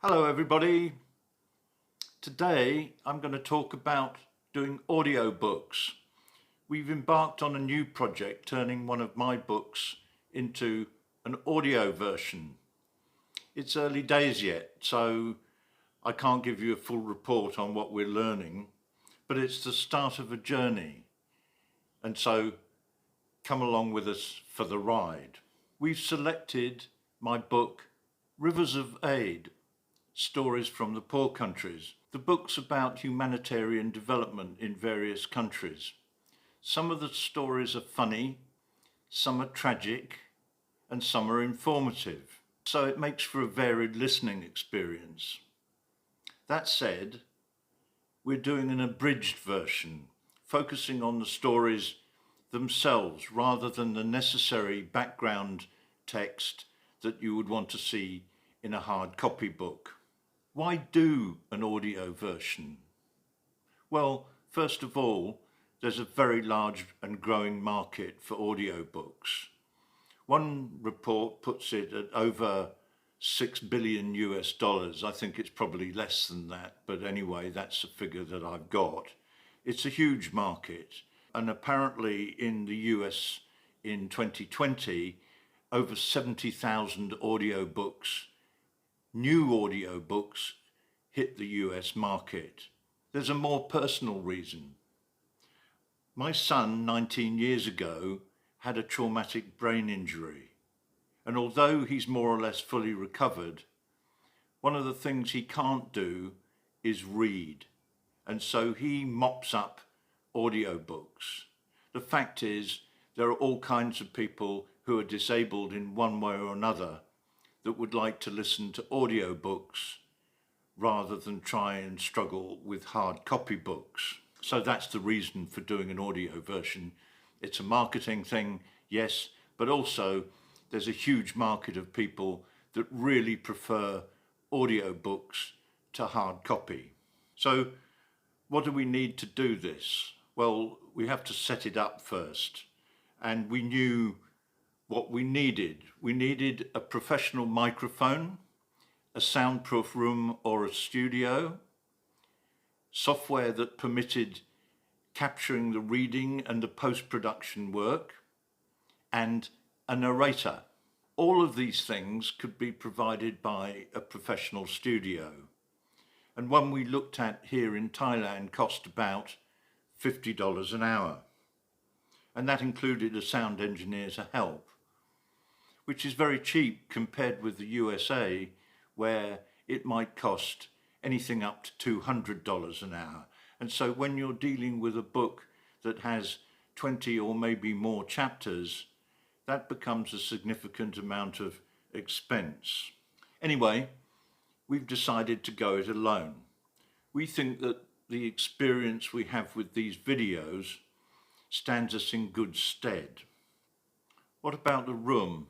Hello everybody. Today I'm going to talk about doing audiobooks. We've embarked on a new project turning one of my books into an audio version. It's early days yet, so I can't give you a full report on what we're learning, but it's the start of a journey, and so come along with us for the ride. We've selected my book Rivers of Aid, Stories from the Poor Countries. The book's about humanitarian development in various countries. Some of the stories are funny, some are tragic, and some are informative. So it makes for a varied listening experience. That said, we're doing an abridged version, focusing on the stories themselves rather than the necessary background text that you would want to see in a hard copy book. Why do an audio version? Well, first of all, there's a very large and growing market for audiobooks. One report puts it at over $6 billion US. I think it's probably less than that, but anyway, that's a figure that I've got. It's a huge market, and apparently in the US in 2020, over 70,000 audiobooks, new audiobooks, hit the US market. There's a more personal reason. My son, 19 years ago, had a traumatic brain injury. And although he's more or less fully recovered, one of the things he can't do is read. And so he mops up audiobooks. The fact is, there are all kinds of people who are disabled in one way or another that would like to listen to audiobooks rather than try and struggle with hard copy books. So that's the reason for doing an audio version. It's a marketing thing, yes, but also there's a huge market of people that really prefer audiobooks to hard copy. So what do we need to do this? Well, we have to set it up first. And we knew what we needed. We needed a professional microphone, a soundproof room or a studio, software that permitted capturing the reading and the post-production work, and a narrator. All of these things could be provided by a professional studio. And one we looked at here in Thailand cost about $50 an hour. And that included a sound engineer to help, which is very cheap compared with the USA, where it might cost anything up to $200 an hour. And so when you're dealing with a book that has 20 or maybe more chapters, that becomes a significant amount of expense. Anyway, we've decided to go it alone. We think that the experience we have with these videos stands us in good stead. What about the room?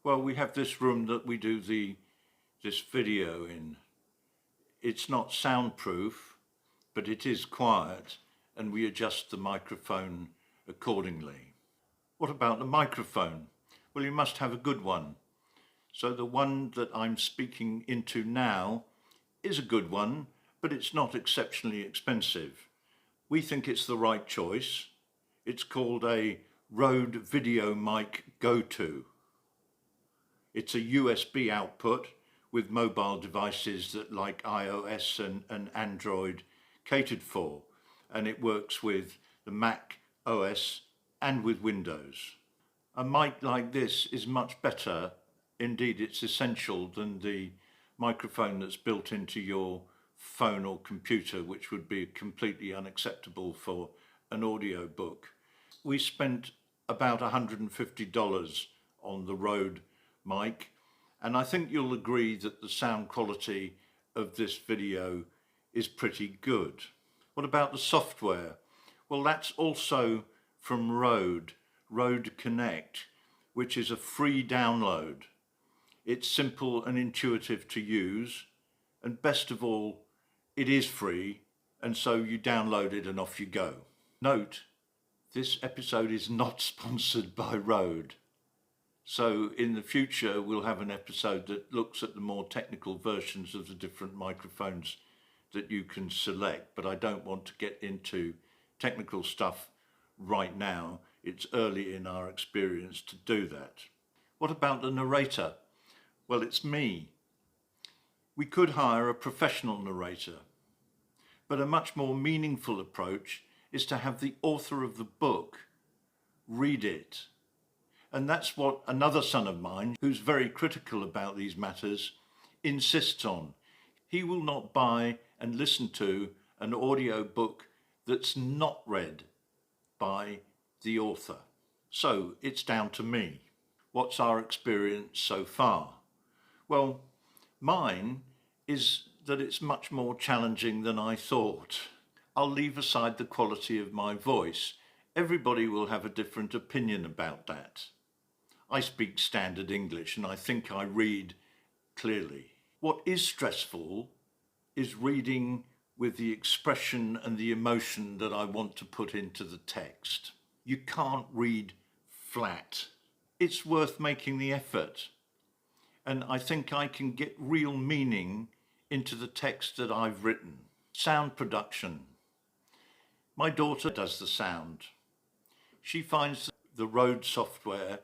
Well, we have this room that we do this video in. It's not soundproof, but it is quiet, and we adjust the microphone accordingly. What about the microphone? Well, you must have a good one. So the one that I'm speaking into now is a good one, but it's not exceptionally expensive. We think it's the right choice. It's called a Rode Video Mic Go-To. It's a USB output with mobile devices that like iOS and Android catered for, and it works with the Mac OS and with Windows. A mic like this is much better, indeed it's essential, than the microphone that's built into your phone or computer, which would be completely unacceptable for an audio book. We spent about $150 on the Rode mic, and I think you'll agree that the sound quality of this video is pretty good. What about the software? Well, that's also from Rode Connect, which is a free download. It's simple and intuitive to use, and best of all, it is free, and so you download it and off you go. Note, this episode is not sponsored by Rode. So in the future, we'll have an episode that looks at the more technical versions of the different microphones that you can select, but I don't want to get into technical stuff right now. It's early in our experience to do that. What about the narrator? Well, it's me. We could hire a professional narrator, but a much more meaningful approach is to have the author of the book read it. And that's what another son of mine, who's very critical about these matters, insists on. He will not buy and listen to an audio book that's not read by the author. So it's down to me. What's our experience so far? Well, mine is that it's much more challenging than I thought. I'll leave aside the quality of my voice. Everybody will have a different opinion about that. I speak standard English and I think I read clearly. What is stressful is reading with the expression and the emotion that I want to put into the text. You can't read flat. It's worth making the effort. And I think I can get real meaning into the text that I've written. Sound production. My daughter does the sound. She finds the Rode software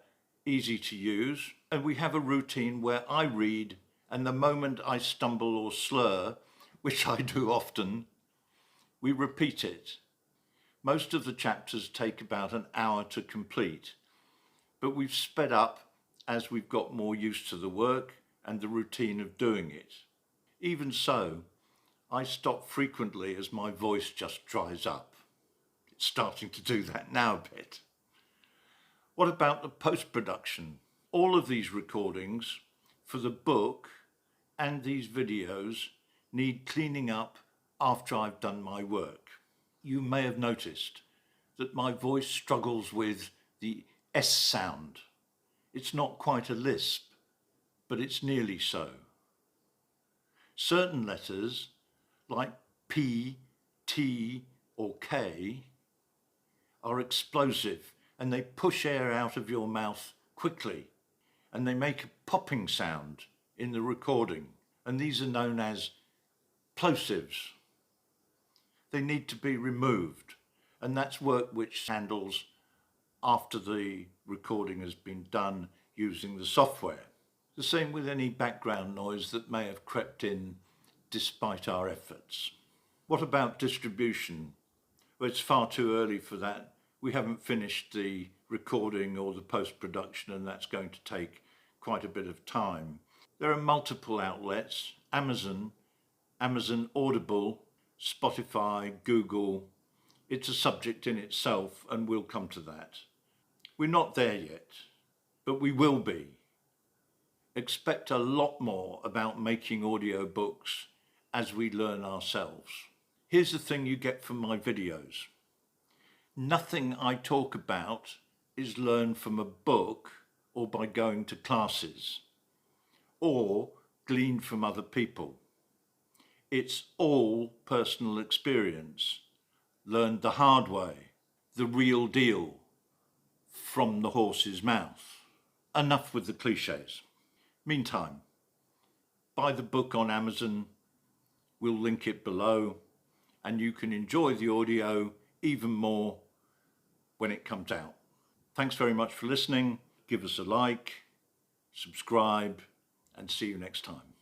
easy to use, and we have a routine where I read, and the moment I stumble or slur, which I do often, we repeat it. Most of the chapters take about an hour to complete, but we've sped up as we've got more used to the work and the routine of doing it. Even so, I stop frequently as my voice just dries up. It's starting to do that now a bit. What about the post-production? All of these recordings for the book and these videos need cleaning up after I've done my work. You may have noticed that my voice struggles with the S sound. It's not quite a lisp, but it's nearly so. Certain letters, like P, T, or K, are explosive and they push air out of your mouth quickly and they make a popping sound in the recording, and these are known as plosives. They need to be removed, and that's work which handles after the recording has been done using the software. The same with any background noise that may have crept in despite our efforts. What about distribution? Well, it's far too early for that. We haven't finished the recording or the post-production, and that's going to take quite a bit of time. There are multiple outlets: Amazon Audible, Spotify, Google. It's a subject in itself, and we'll come to that. We're not there yet, but we will be. Expect a lot more about making audiobooks as we learn ourselves. Here's the thing you get from my videos. Nothing I talk about is learned from a book or by going to classes or gleaned from other people. It's all personal experience, learned the hard way, the real deal, from the horse's mouth. Enough with the cliches. Meantime, buy the book on Amazon. We'll link it below, and you can enjoy the audio even more when it comes out. Thanks very much for listening. Give us a like, subscribe, and see you next time.